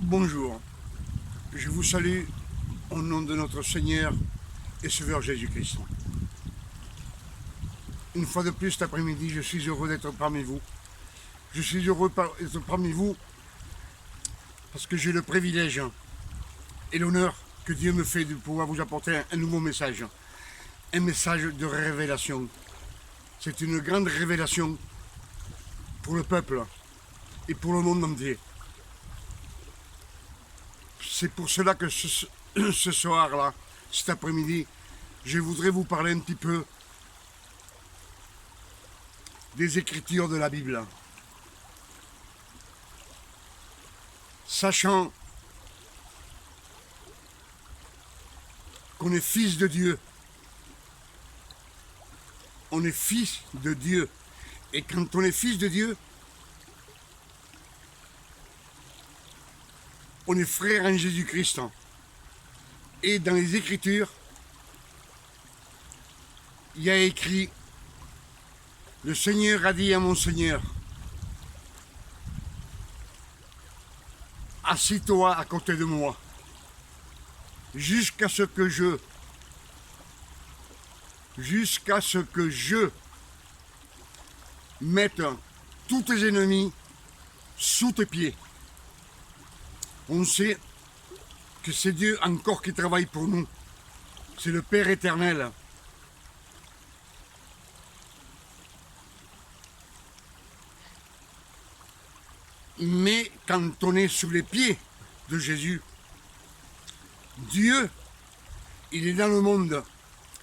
Bonjour, je vous salue au nom de notre Seigneur et Sauveur Jésus-Christ. Une fois de plus cet après-midi, je suis heureux d'être parmi vous. Je suis heureux d'être parmi vous parce que j'ai le privilège et l'honneur que Dieu me fait de pouvoir vous apporter un nouveau message. Un message de révélation. C'est une grande révélation pour le peuple et pour le monde entier. C'est pour cela que ce soir-là, cet après-midi, je voudrais vous parler un petit peu des Écritures de la Bible. Sachant qu'on est fils de Dieu. On est fils de Dieu. Et quand on est fils de Dieu, on est frère en Jésus-Christ. Et dans les Écritures, il y a écrit, le Seigneur a dit à mon Seigneur, assis-toi à côté de moi, jusqu'à ce que je mette tous tes ennemis sous tes pieds. On sait que c'est Dieu encore qui travaille pour nous. C'est le Père éternel. Mais quand on est sous les pieds de Jésus, Dieu, il est dans le monde.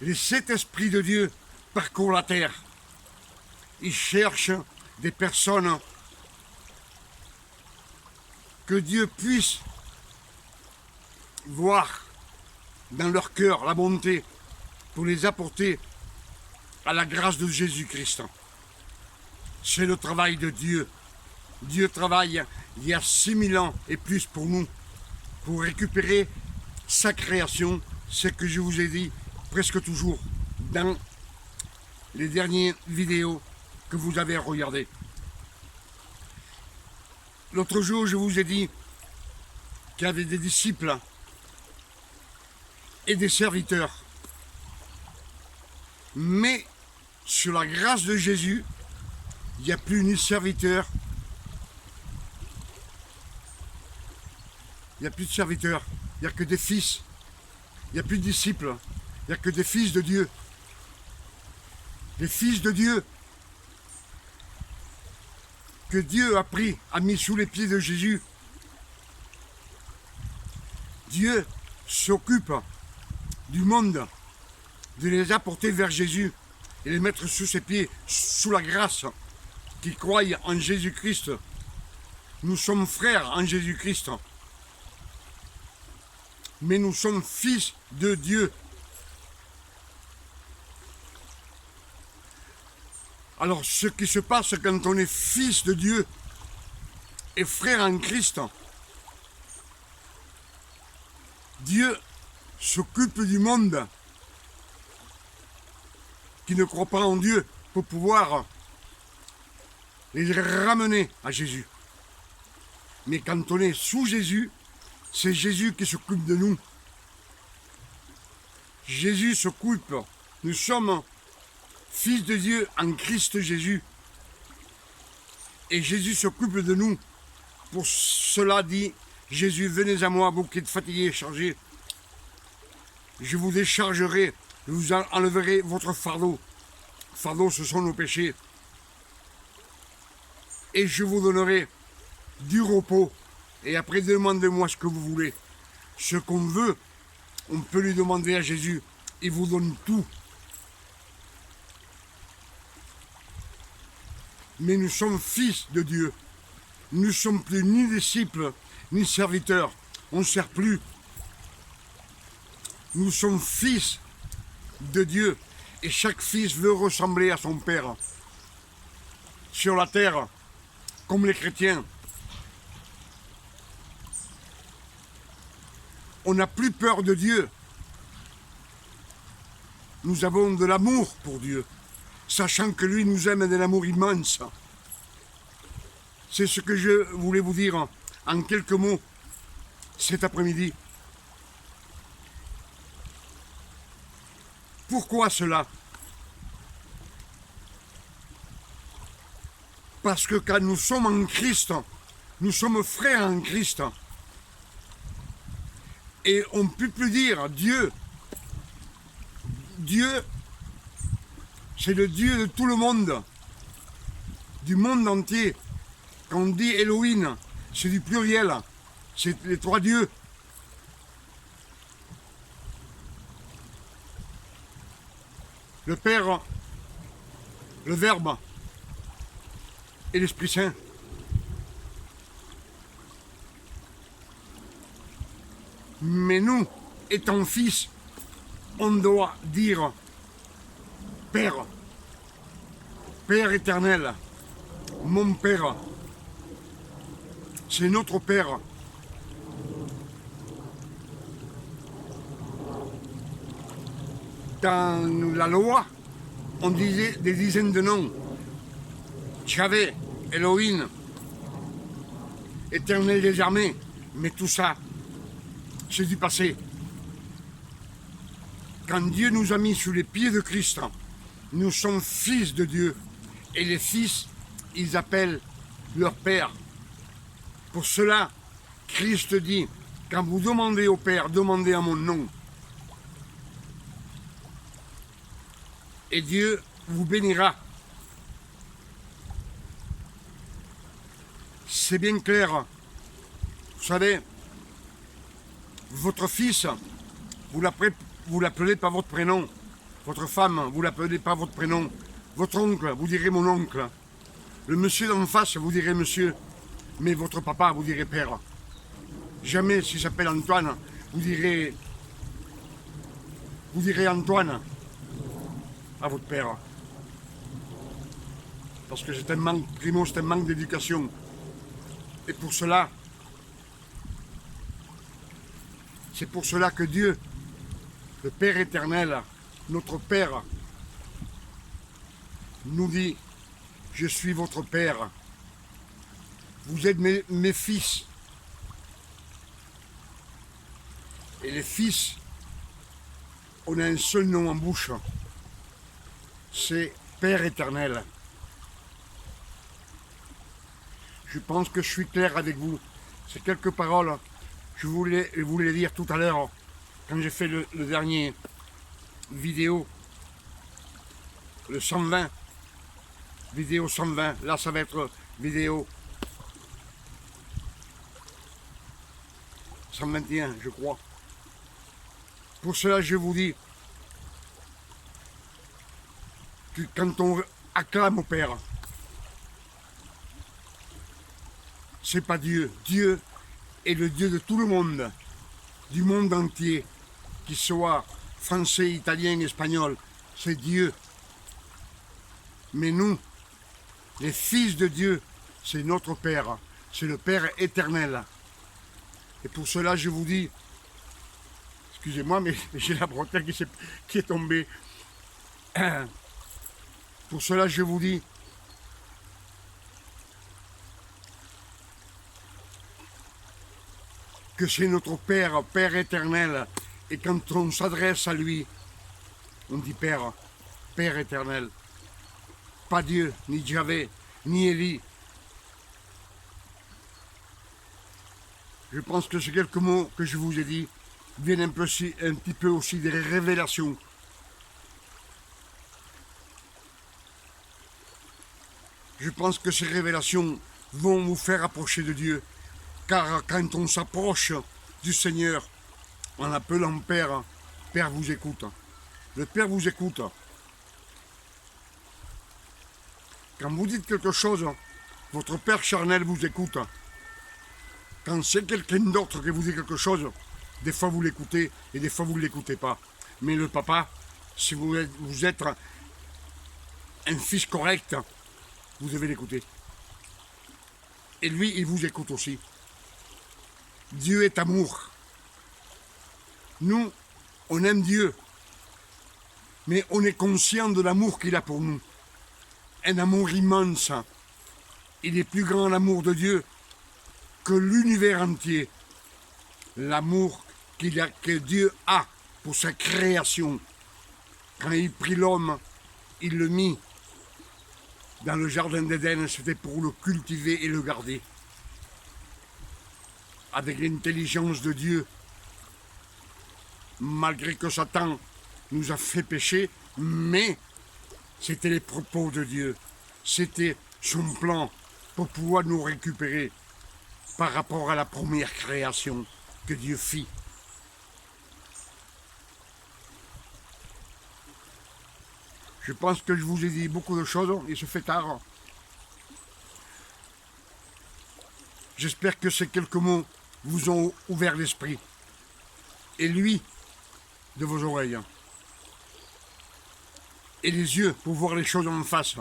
Les 7 esprits de Dieu parcourent la terre. Ils cherchent des personnes que Dieu puisse voir dans leur cœur la bonté pour les apporter à la grâce de Jésus-Christ. C'est le travail de Dieu. Dieu travaille il y a 6000 ans et plus pour nous, pour récupérer sa création, ce que je vous ai dit presque toujours dans les dernières vidéos que vous avez regardées. L'autre jour, je vous ai dit qu'il y avait des disciples et des serviteurs. Mais sur la grâce de Jésus, il n'y a plus ni serviteur, il n'y a plus de serviteurs, il n'y a que des fils, il n'y a plus de disciples, il n'y a que des fils de Dieu. Les fils de Dieu que Dieu a mis sous les pieds de Jésus. Dieu s'occupe du monde, de les apporter vers Jésus et les mettre sous ses pieds, sous la grâce, qui croient en Jésus-Christ. Nous sommes frères en Jésus-Christ, mais nous sommes fils de Dieu. Alors, ce qui se passe quand on est fils de Dieu et frère en Christ, Dieu s'occupe du monde qui ne croit pas en Dieu pour pouvoir les ramener à Jésus. Mais quand on est sous Jésus, c'est Jésus qui s'occupe de nous. Jésus s'occupe. Nous sommes fils de Dieu en Christ Jésus. Et Jésus s'occupe de nous. Pour cela dit Jésus, venez à moi, vous qui êtes fatigués et chargés. Je vous déchargerai, je vous enlèverai votre fardeau. Fardeau, ce sont nos péchés. Et je vous donnerai du repos. Et après, demandez-moi ce que vous voulez. Ce qu'on veut, on peut lui demander à Jésus. Il vous donne tout. Mais nous sommes fils de Dieu. Nous ne sommes plus ni disciples, ni serviteurs. On ne sert plus. Nous sommes fils de Dieu. Et chaque fils veut ressembler à son père. Sur la terre, comme les chrétiens. On n'a plus peur de Dieu. Nous avons de l'amour pour Dieu, sachant que lui nous aime d'un amour immense. C'est ce que je voulais vous dire en quelques mots cet après-midi. Pourquoi cela? Parce que quand nous sommes en Christ, nous sommes frères en Christ. Et on ne peut plus dire Dieu. Dieu, c'est le Dieu de tout le monde, du monde entier. Quand on dit Elohim, c'est du pluriel, c'est les trois dieux. Le Père, le Verbe et l'Esprit Saint. Mais nous, étant fils, on doit dire Père, Père éternel, mon Père, c'est notre Père. Dans la loi, on disait des dizaines de noms. Yahvé, Elohim, Éternel des armées, mais tout ça, c'est du passé. Quand Dieu nous a mis sous les pieds de Christ, nous sommes fils de Dieu. Et les fils, ils appellent leur Père. Pour cela, Christ dit, quand vous demandez au Père, demandez à mon nom. Et Dieu vous bénira. C'est bien clair. Vous savez, votre fils, vous l'appelez par votre prénom. Votre femme, vous l'appelez par votre prénom. Votre oncle, vous direz mon oncle. Le monsieur d'en face, vous direz monsieur. Mais votre papa, vous direz père. Jamais, s'il s'appelle Antoine, vous direz Antoine à votre père. Parce que c'est un manque, primo, c'est un manque d'éducation. Et pour cela, c'est pour cela que Dieu, le Père éternel, notre Père, nous dit, je suis votre Père. Vous êtes mes fils. Et les fils, on a un seul nom en bouche. C'est Père éternel. Je pense que je suis clair avec vous. C'est quelques paroles que je voulais les dire tout à l'heure quand j'ai fait le dernier vidéo, le 120, vidéo 120. Là, ça va être vidéo 121, je crois. Pour cela, je vous dis que quand on acclame au Père, c'est pas Dieu. Dieu est le Dieu de tout le monde, du monde entier, qu'il soit français, italien, espagnol, c'est Dieu. Mais nous, les fils de Dieu, c'est notre Père, c'est le Père éternel. Et pour cela, je vous dis, excusez-moi, mais j'ai la bretelle qui est tombée. Pour cela, je vous dis, que c'est notre Père, Père éternel. Et quand on s'adresse à lui, on dit Père, Père éternel. Pas Dieu, ni Yahvé, ni Élie. Je pense que ces quelques mots que je vous ai dit viennent un petit peu aussi des révélations. Je pense que ces révélations vont vous faire approcher de Dieu. Car quand on s'approche du Seigneur en l'appelant Père, Père vous écoute. Le Père vous écoute. Quand vous dites quelque chose, votre Père charnel vous écoute. Quand c'est quelqu'un d'autre qui vous dit quelque chose, des fois vous l'écoutez et des fois vous ne l'écoutez pas. Mais le papa, si vous êtes un fils correct, vous devez l'écouter. Et lui, il vous écoute aussi. Dieu est amour. Nous, on aime Dieu, mais on est conscient de l'amour qu'il a pour nous. Un amour immense. Il est plus grand l'amour de Dieu que l'univers entier. l'amour que Dieu a pour sa création. Quand il prit l'homme, il le mit dans le jardin d'Éden, c'était pour le cultiver et le garder. Avec l'intelligence de Dieu, malgré que Satan nous a fait pécher, mais c'était les propos de Dieu, c'était son plan pour pouvoir nous récupérer par rapport à la première création que Dieu fit. Je pense que je vous ai dit beaucoup de choses, il se fait tard. J'espère que ces quelques mots vous ont ouvert l'esprit et lui de vos oreilles et les yeux pour voir les choses en face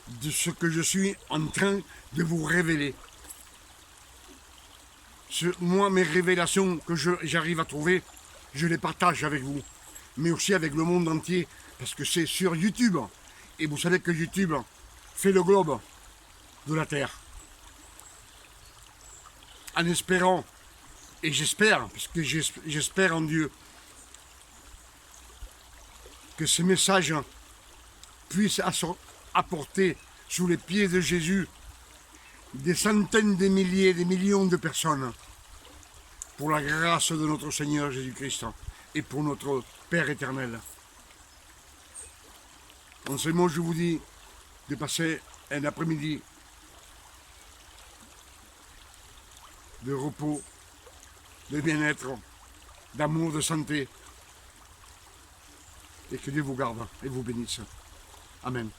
de ce que je suis en train de vous révéler. Moi, mes révélations que j'arrive à trouver, je les partage avec vous, mais aussi avec le monde entier, parce que c'est sur YouTube. Et vous savez que YouTube fait le globe de la Terre. En espérant, et j'espère, parce que j'espère en Dieu, que ces messages puissent apporter sous les pieds de Jésus des centaines de milliers, des millions de personnes pour la grâce de notre Seigneur Jésus-Christ et pour notre Père éternel. En ces mots, je vous dis de passer un après-midi de repos, de bien-être, d'amour, de santé, et que Dieu vous garde et vous bénisse. Amen.